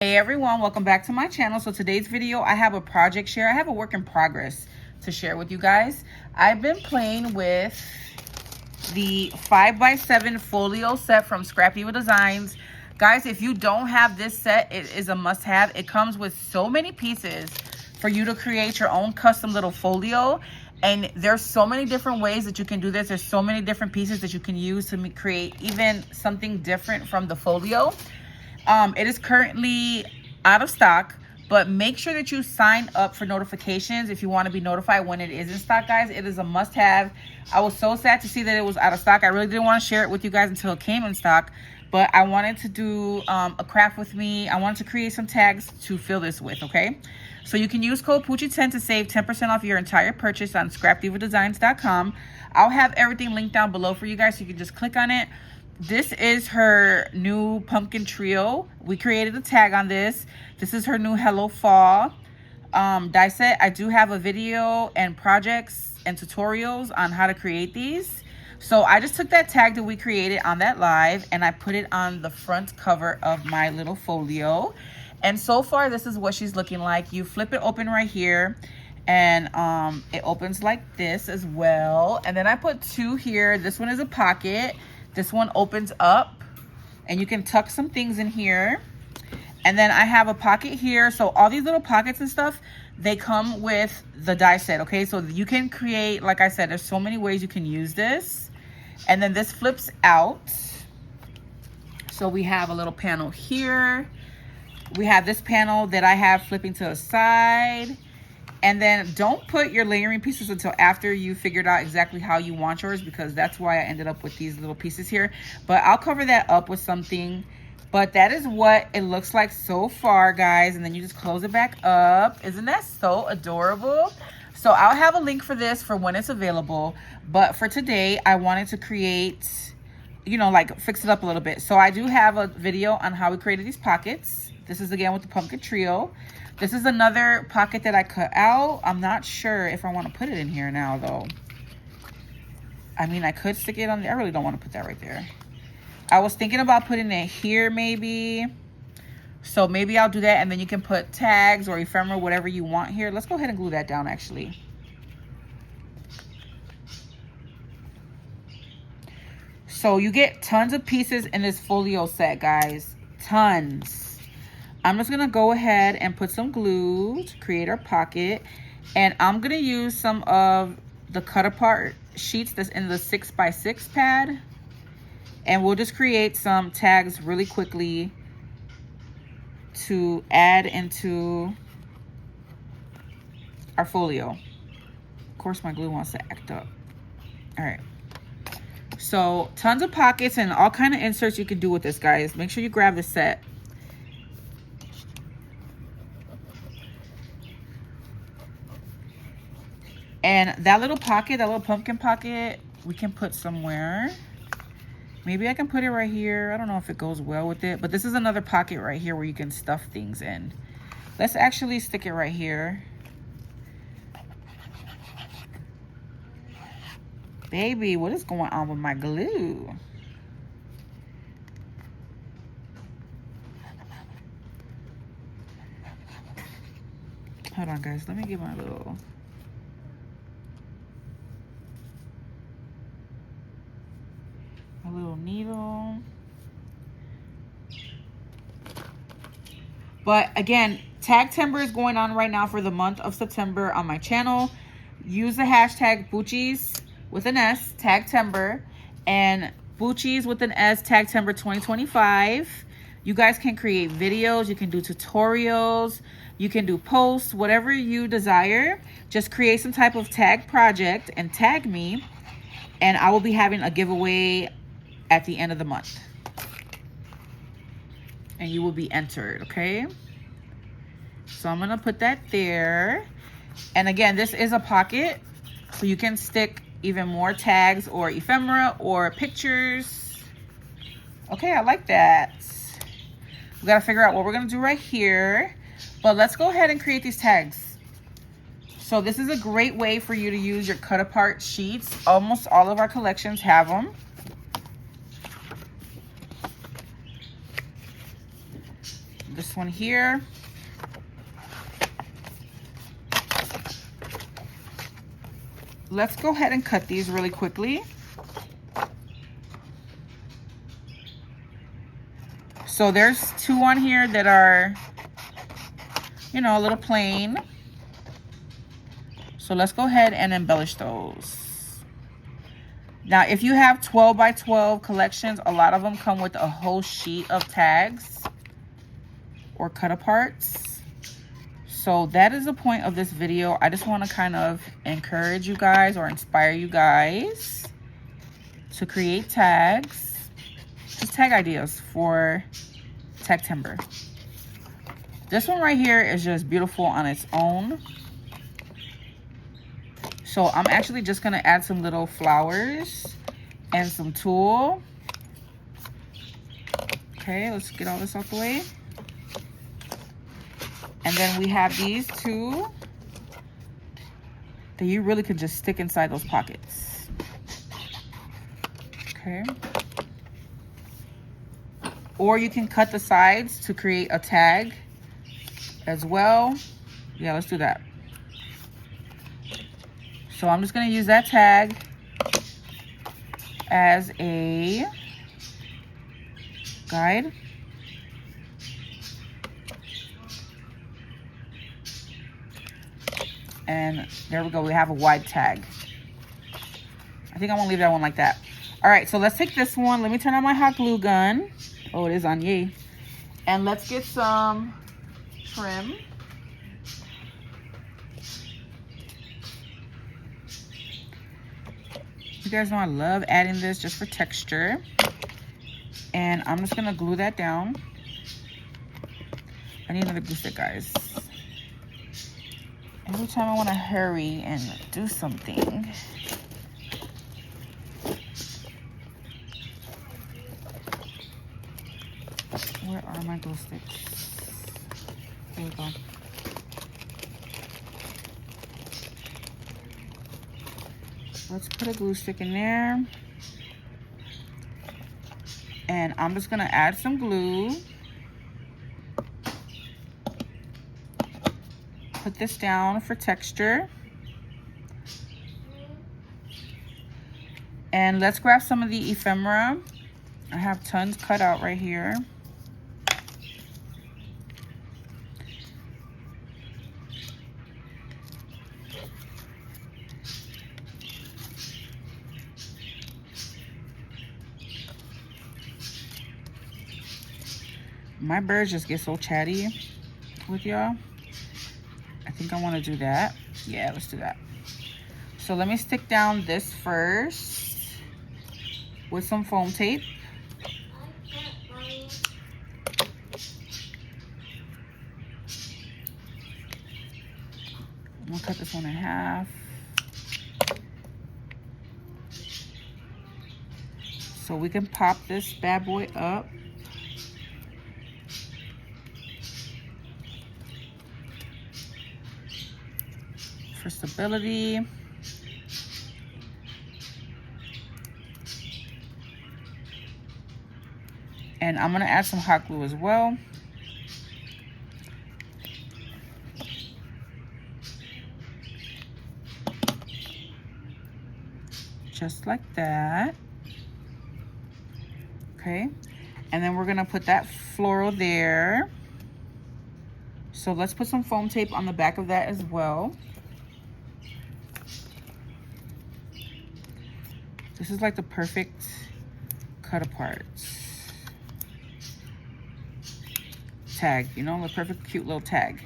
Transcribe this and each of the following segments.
Hey everyone, welcome back to my channel. So today's video, I have a project share. I have a work in progress to share with you guys. I've been playing with the 5x7 folio set from Scrap Diva Designs. Guys, if you don't have this set, it is a must-have. It comes with so many pieces for you to create your own custom little folio. And there's so many different ways that you can do this. There's so many different pieces that you can use to create even something different from the folio. It is currently out of stock, but make sure that you sign up for notifications if you want to be notified when it is in stock, guys. It is a must-have. I was so sad to see that it was out of stock. I really didn't want to share it with you guys until it came in stock, but I wanted to do a craft with me. I wanted to create some tags to fill this with, okay? So you can use code Poochie10 to save 10% off your entire purchase on scrapdivadesigns.com. I'll have everything linked down below for you guys, so you can just click on it. This is her new pumpkin trio. We created a tag on this. This is her new Hello Fall die set. I do have a video and projects and tutorials on how to create these. So I just took that tag that we created on that live and I put it on the front cover of my little folio. And so far, this is what she's looking like. You flip it open right here and it opens like this as well. And then I put two here. This one is a pocket. This one opens up and you can tuck some things in here. And then I have a pocket here. So all these little pockets and stuff, they come with the die set, okay? So you can create, like I said, there's so many ways you can use this. And then this flips out. So we have a little panel here. We have this panel that I have flipping to the side. And then don't put your layering pieces until after you figured out exactly how you want yours, because that's why I ended up with these little pieces here. But I'll cover that up with something. But that is what it looks like so far, guys. And then you just close it back up. Isn't that so adorable? So I'll have a link for this for when it's available. But for today, I wanted to create, you know, like fix it up a little bit. So I do have a video on how we created these pockets. This is again with the pumpkin trio. This is another pocket that I cut out. I'm not sure if I want to put it in here now, though. I mean, I could stick it on there. I really don't want to put that right there. I was thinking about putting it here, maybe. So maybe I'll do that, and then you can put tags or ephemera, whatever you want here. Let's go ahead and glue that down, actually. So you get tons of pieces in this folio set, guys. Tons. I'm just going to go ahead and put some glue to create our pocket. And I'm going to use some of the cut apart sheets that's in the 6x6 pad. And we'll just create some tags really quickly to add into our folio. Of course, my glue wants to act up. All right. So tons of pockets and all kind of inserts you can do with this, guys. Make sure you grab the set. And that little pocket, that little pumpkin pocket, we can put somewhere. Maybe I can put it right here. I don't know if it goes well with it, but this is another pocket right here where you can stuff things in. Let's actually stick it right here. Baby, what is going on with my glue? Hold on, guys. Let me get my little... a little needle. But again, Tagtember is going on right now for the month of September on my channel. Use the hashtag Poochies with an S, Tagtember, and Poochies with an S, Tagtember 2025. You guys can create videos, you can do tutorials, you can do posts, whatever you desire. Just create some type of tag project and tag me, and I will be having a giveaway at the end of the month. And you will be entered, okay? So I'm gonna put that there. And again, this is a pocket, so you can stick even more tags or ephemera or pictures. Okay, I like that. We gotta figure out what we're gonna do right here. But let's go ahead and create these tags. So this is a great way for you to use your cut apart sheets. Almost all of our collections have them. this one here. Let's go ahead and cut these really quickly. So there's two on here that are, you know, a little plain. So let's go ahead and embellish those. Now, if you have 12 by 12 collections, a lot of them come with a whole sheet of tags or cut aparts. So that is the point of this video. I just want to kind of encourage you guys or inspire you guys to create tags, just tag ideas for tag timber. This one right here is just beautiful on its own. So I'm actually just gonna add some little flowers and some tulle. Okay, let's get all this out the way. And then we have these two that you really could just stick inside those pockets. Okay. Or you can cut the sides to create a tag as well. Yeah, let's do that. So I'm just gonna use that tag as a guide. And there we go, we have a wide tag. I think I'm gonna leave that one like that. All right, so let's take this one. Let me turn on my hot glue gun. Oh, it is on, yay. And let's get some trim. You guys know I love adding this just for texture. And I'm just gonna glue that down. I need another glue stick, guys. Every time I wanna hurry and do something. Where are my glue sticks? There we go. Let's put a glue stick in there. And I'm just gonna add some glue. Put this down for texture. And let's grab some of the ephemera. I have tons cut out right here. My birds just get so chatty with y'all. I think I want to do that. Yeah, let's do that. So let me stick down this first with some foam tape. I'm gonna cut this one in half. So we can pop this bad boy up. For stability. And I'm gonna add some hot glue as well. Just like that. Okay, and then we're gonna put that floral there. So let's put some foam tape on the back of that as well. This is like the perfect cut apart tag, you know, the perfect cute little tag.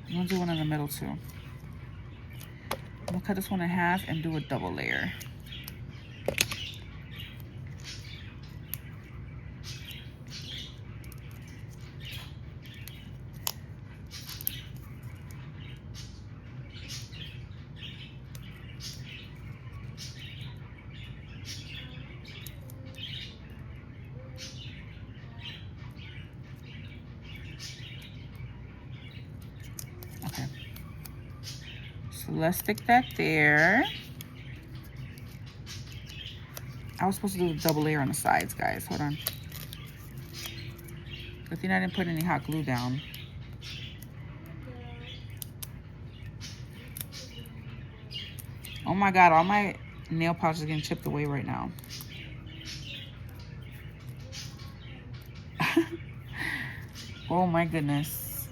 I'm gonna do one in the middle too. I'm gonna cut this one in half and do a double layer. Okay, so let's stick that there. I was supposed to do the double layer on the sides, guys. Hold on. Good thing I didn't put any hot glue down. Oh my God, all my nail polish is getting chipped away right now. Oh my goodness.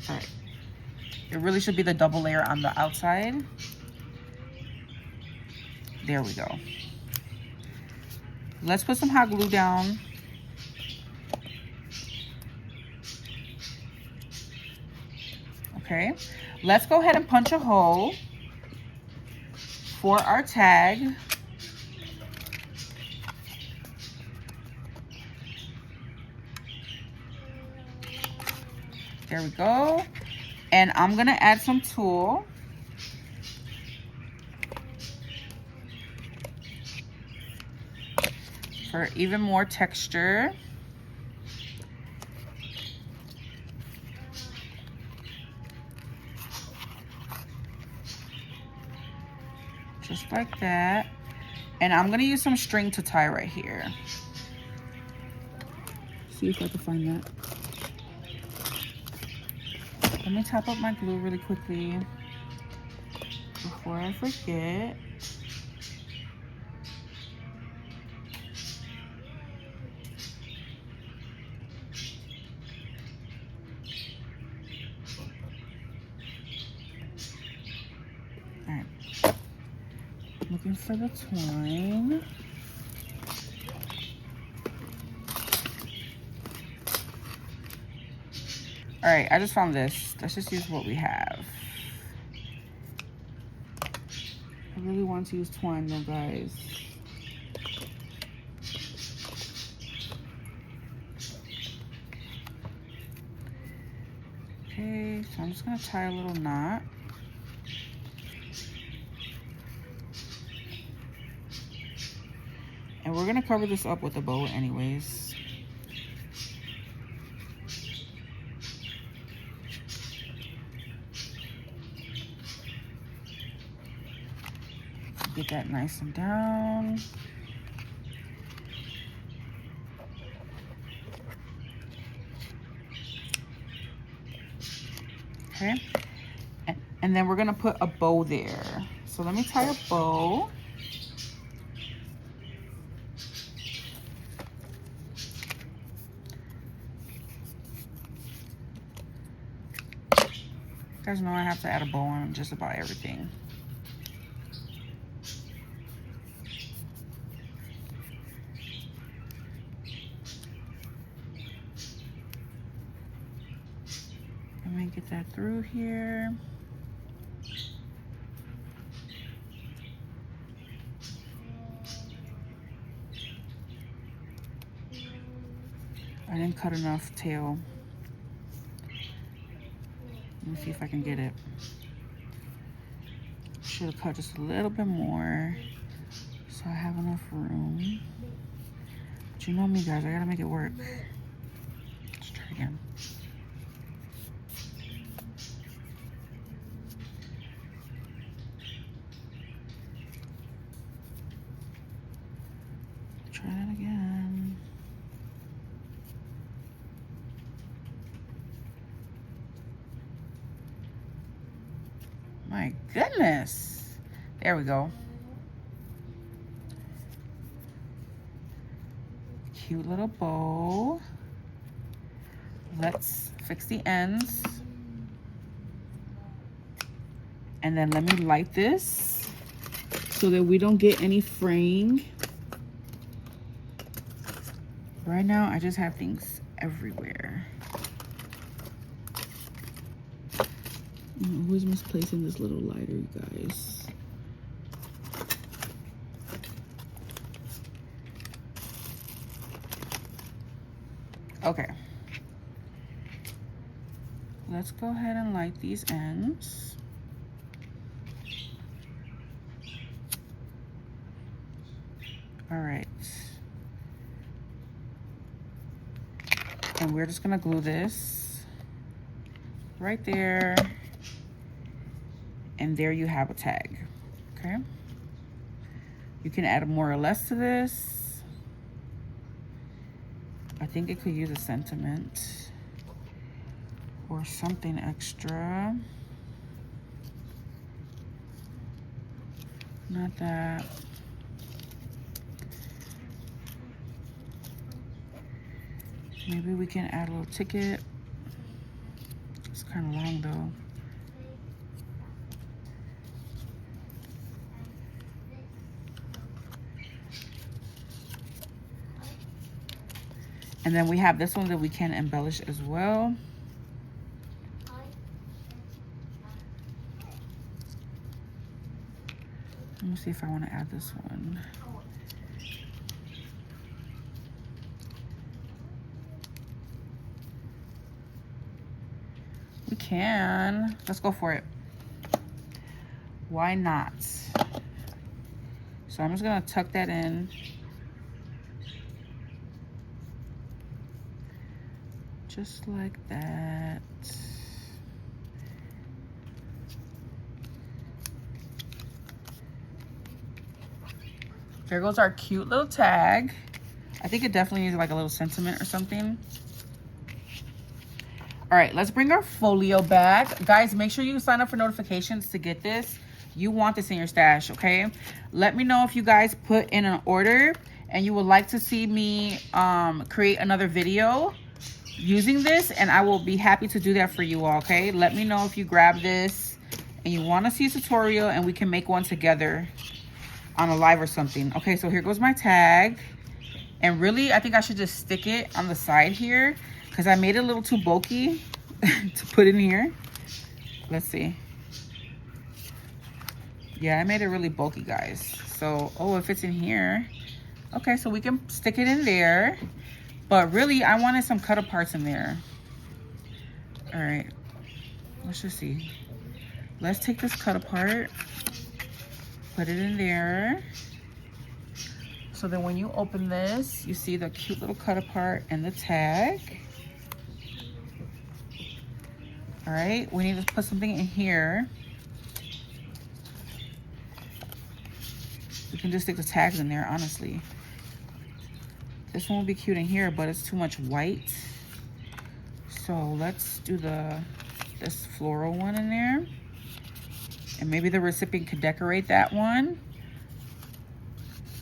All right. It really should be the double layer on the outside. There we go. Let's put some hot glue down. Okay. Let's go ahead and punch a hole for our tag. There we go. And I'm gonna add some tulle. For even more texture. Just like that. And I'm gonna use some string to tie right here. See if I can find that. Let me top up my glue really quickly before I forget. All right. Looking for the twine. All right, I just found this. Let's just use what we have. I really want to use twine though, guys. Okay, so I'm just gonna tie a little knot. And we're gonna cover this up with a bow anyways. Get that nice and down. Okay, and then we're gonna put a bow there. So let me tie a bow. You guys know I have to add a bow on just about everything. Let me get that through here. I didn't cut enough tail. Let me see if I can get it. Should have cut just a little bit more so I have enough room. But you know me, guys, I gotta make it work. Let's try again. Try that again. My goodness. There we go. Cute little bow. Let's fix the ends. And then let me light this so that we don't get any fraying. Right now, I just have things everywhere. I'm always misplacing this little lighter, you guys. Okay. Let's go ahead and light these ends. All right. And we're just gonna glue this right there. And there you have a tag, okay? You can add more or less to this. I think it could use a sentiment or something extra. Not that. Maybe we can add a little ticket. It's kind of long though. And then we have this one that we can embellish as well. Let me see if I want to add this one. We can. Let's go for it. Why not? So I'm just going to tuck that in. Just like that. There goes our cute little tag. I think it definitely needs like a little sentiment or something. All right, let's bring our folio back. Guys, make sure you sign up for notifications to get this. You want this in your stash, okay? Let me know if you guys put in an order and you would like to see me create another video using this, and I will be happy to do that for you all, okay? Let me know if you grab this and you want to see a tutorial and we can make one together on a live or something. Okay, so here goes my tag. And really, I think I should just stick it on the side here because I made it a little too bulky to put in here. Let's see. Yeah, I made it really bulky, guys. So, oh, it fits in here. Okay, so we can stick it in there. But really, I wanted some cut aparts in there. All right, let's just see. Let's take this cut apart, put it in there. So then when you open this, you see the cute little cut apart and the tag. All right, we need to put something in here. We can just stick the tags in there, honestly. This one will be cute in here, but it's too much white. So let's do this floral one in there. And maybe the recipient could decorate that one.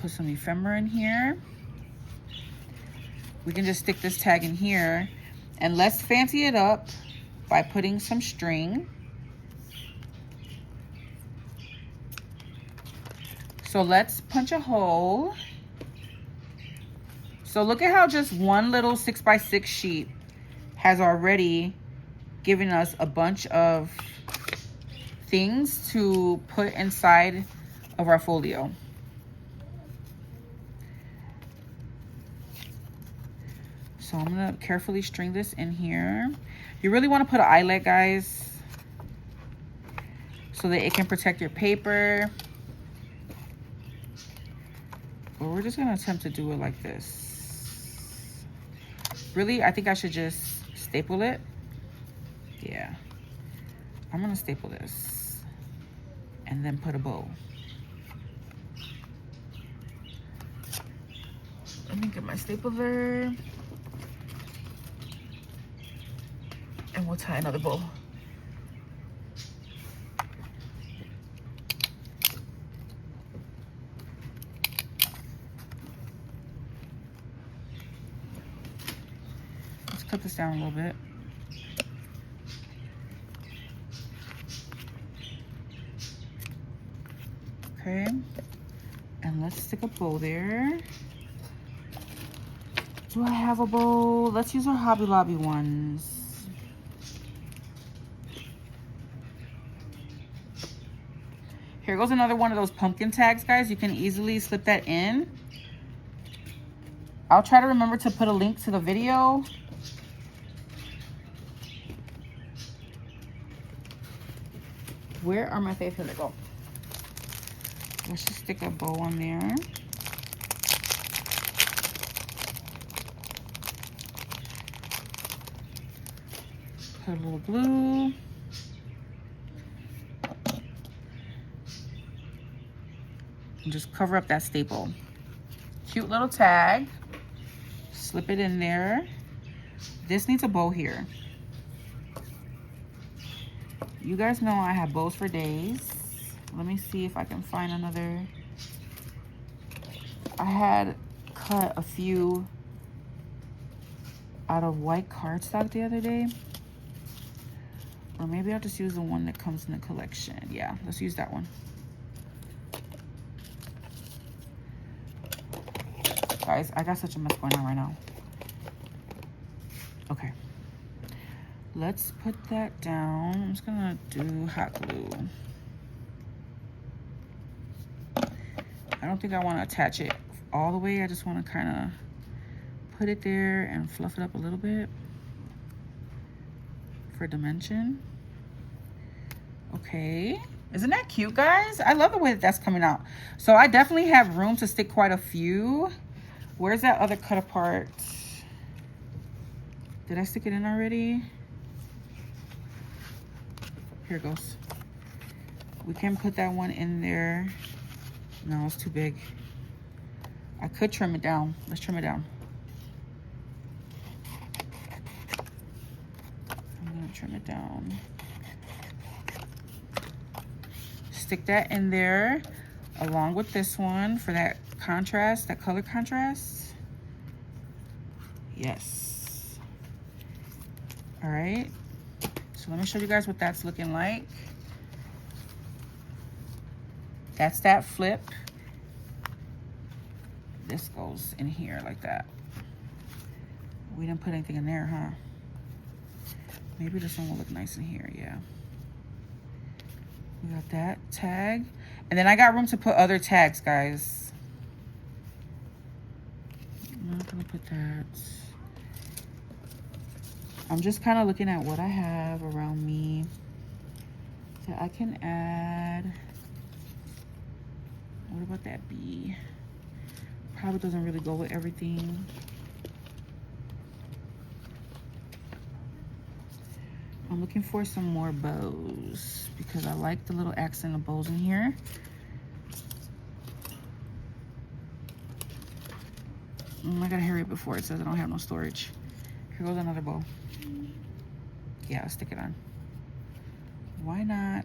Put some ephemera in here. We can just stick this tag in here. And let's fancy it up by putting some string. So let's punch a hole. So look at how just one little 6x6 sheet has already given us a bunch of things to put inside of our folio. So I'm gonna carefully string this in here. You really wanna put an eyelet, guys, so that it can protect your paper. But we're just gonna attempt to do it like this. Really, I think I should just staple it. Yeah, I'm gonna staple this and then put a bow. Let me get my stapler and we'll tie another bow. Cut this down a little bit. Okay, and let's stick a bow there. Do I have a bow? Let's use our Hobby Lobby ones. Here goes another one of those pumpkin tags, guys. You can easily slip that in. I'll try to remember to put a link to the video. Where are my faves? Here they go. Let's just stick a bow on there. Put a little glue. and just cover up that staple. Cute little tag. Slip it in there. This needs a bow here. You guys know I have bows for days. Let me see if I can find another. I had cut a few out of white cardstock the other day. Or maybe I'll just use the one that comes in the collection. Yeah, let's use that one. Guys, I got such a mess going on right now. Okay. Let's put that down. I'm just gonna do hot glue. I don't think I want to attach it all the way. I just want to kind of put it there and fluff it up a little bit for dimension. Okay. Isn't that cute, guys? I love the way that that's coming out. So I definitely have room to stick quite a few. Where's that other cut apart? Did I stick it in already? Here it goes. We can put that one in there. No, it's too big. I could trim it down. Let's trim it down. I'm gonna trim it down. Stick that in there along with this one for that contrast, that color contrast. Yes. All right. So let me show you guys what that's looking like. That's that flip. This goes in here like that. We didn't put anything in there, huh? Maybe this one will look nice in here, yeah. We got that tag. And then I got room to put other tags, guys. I'm not gonna put that. I'm just kind of looking at what I have around me that I can add. What about that bee? Probably doesn't really go with everything. I'm looking for some more bows because I like the little accent of bows in here. I gotta hurry up before it says I don't have no storage. Here goes another bow. Yeah, I'll stick it on. Why not?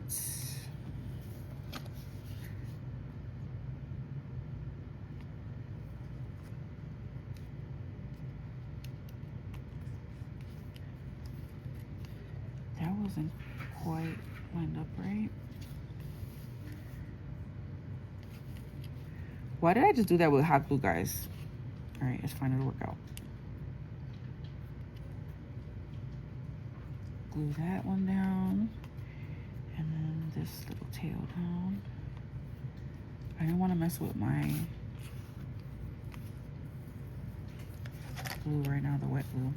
That wasn't quite lined up right. Why did I just do that with hot glue, guys? All right, it's fine, it'll work out. Glue that one down, and then this little tail down. I didn't want to mess with my glue right now, the wet glue.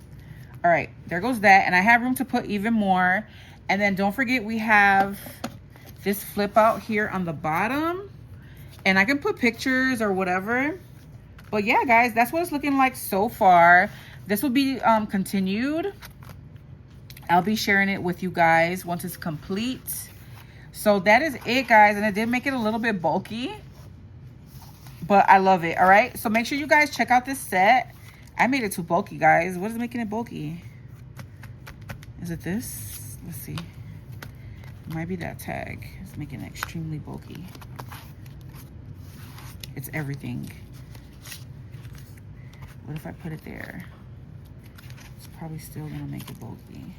All right, there goes that, and I have room to put even more. And then don't forget we have this flip out here on the bottom, and I can put pictures or whatever. But yeah, guys, that's what it's looking like so far. This will be continued. I'll be sharing it with you guys once it's complete. So that is it, guys. And it did make it a little bit bulky, but I love it. All right, so make sure you guys check out this set. I made it too bulky, guys. What is making it bulky? Is it this? Let's see. It might be that tag. It's making it extremely bulky. It's everything. What if I put it there? It's probably still gonna make it bulky.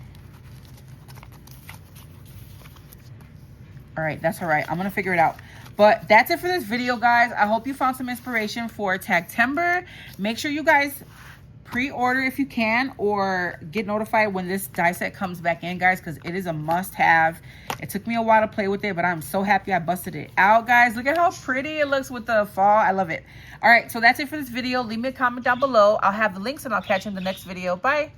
All right, that's all right. I'm gonna figure it out. But that's it for this video, guys. I hope you found some inspiration for Tagtember. Make sure you guys pre-order if you can, or get notified when this die set comes back in, guys, because it is a must-have. It took me a while to play with it, but I'm so happy I busted it out, guys. Look at how pretty it looks with the fall. I love it. All right, so that's it for this video. Leave me a comment down below. I'll have the links, and I'll catch you in the next video. Bye.